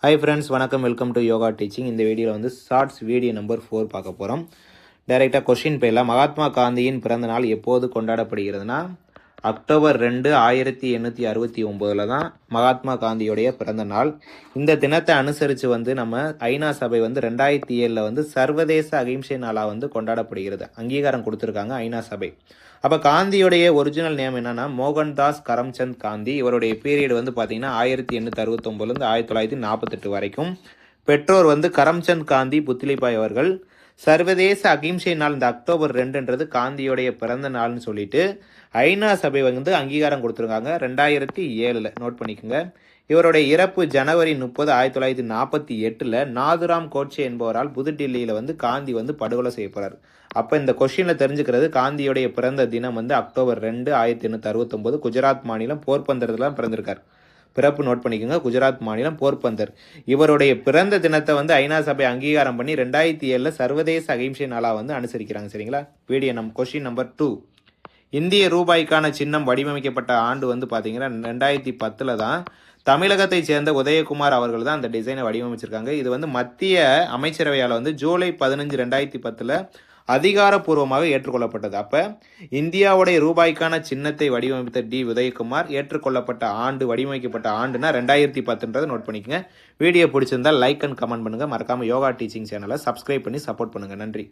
Hi friends, வணக்கம். Welcome to yoga teaching. இந்த வீடியோவில் வந்து ஷார்ட்ஸ் வீடியோ நம்பர் 4 பார்க்க போகிறோம். டைரெக்டாக கொஷின் போயிடலாம். மகாத்மா காந்தியின் பிறந்த நாள் எப்போது கொண்டாடப்படுகிறதுனா அக்டோபர் 2, 1869 தான் மகாத்மா காந்தியோடைய பிறந்த நாள். இந்த தினத்தை அனுசரித்து வந்து நம்ம ஐநா சபை வந்து 2007 வந்து சர்வதேச அகிம்சை நாளாக வந்து கொண்டாடப்படுகிறது. அங்கீகாரம் கொடுத்துருக்காங்க ஐநா சபை. அப்போ காந்தியோடைய ஒரிஜினல் நேம் என்னன்னா மோகன்தாஸ் கரம்சந்த் காந்தி. இவருடைய பீரியட் வந்து பார்த்தீங்கன்னா 1869 1948 வரைக்கும். பெற்றோர் வந்து கரம்சந்த் காந்தி புத்லிபாய் அவர்கள். சர்வதேச அகிம்சை நாள் இந்த அக்டோபர் 2ன்றது காந்தியோடைய பிறந்த நாள்னு சொல்லிட்டு ஐநா சபை வந்து அங்கீகாரம் கொடுத்துருக்காங்க 2007. நோட் பண்ணிக்கோங்க. இவருடைய இறப்பு ஜனவரி 30, 1948 நாதுராம் கோட்சே என்பவரால் புதுடில்லியில் வந்து காந்தி வந்து படுகொலை செய்யப்படுறார். அப்போ இந்த கொஸ்டினில் தெரிஞ்சுக்கிறது காந்தியோடைய பிறந்த தினம் வந்து அக்டோபர் 2, 1869 குஜராத் மாநிலம் போர்பந்தரில் தான் பிறந்திருக்கார். பிறப்பு நோட் பண்ணிக்கோங்க. குஜராத் மாநிலம் போர்பந்தர். இவருடைய பிறந்த தினத்தை வந்து ஐநா சபை அங்கீகாரம் பண்ணி 2007 சர்வதேச அகிம்சை நாளாக வந்து அனுசரிக்கிறாங்க. சரிங்களா? Question number 2. இந்திய ரூபாய்க்கான சின்னம் வடிவமைக்கப்பட்ட ஆண்டு வந்து பார்த்தீங்கன்னா 2010 தான். தமிழகத்தை சேர்ந்த உதயகுமார் அவர்கள் தான் அந்த டிசைனை வடிவமைச்சிருக்காங்க. இது வந்து மத்திய அமைச்சரவையால் வந்து ஜூலை 15, 2010 அதிகாரப்பூர்வமாக ஏற்றுக்கொள்ளப்பட்டது. அப்போ இந்தியாவுடைய ரூபாய்க்கான சின்னத்தை வடிவமைத்த உதயகுமார் ஏற்றுக்கொள்ளப்பட்ட ஆண்டு, வடிவமைக்கப்பட்ட ஆண்டுனா 2010. நோட் பண்ணிக்கோங்க. வீடியோ பிடிச்சிருந்தால் லைக் அண்ட் கமெண்ட் பண்ணுங்கள். மறக்காமல் யோகா டீச்சிங் சேனலை சப்ஸ்கிரைப் பண்ணி சப்போர்ட் பண்ணுங்கள். நன்றி.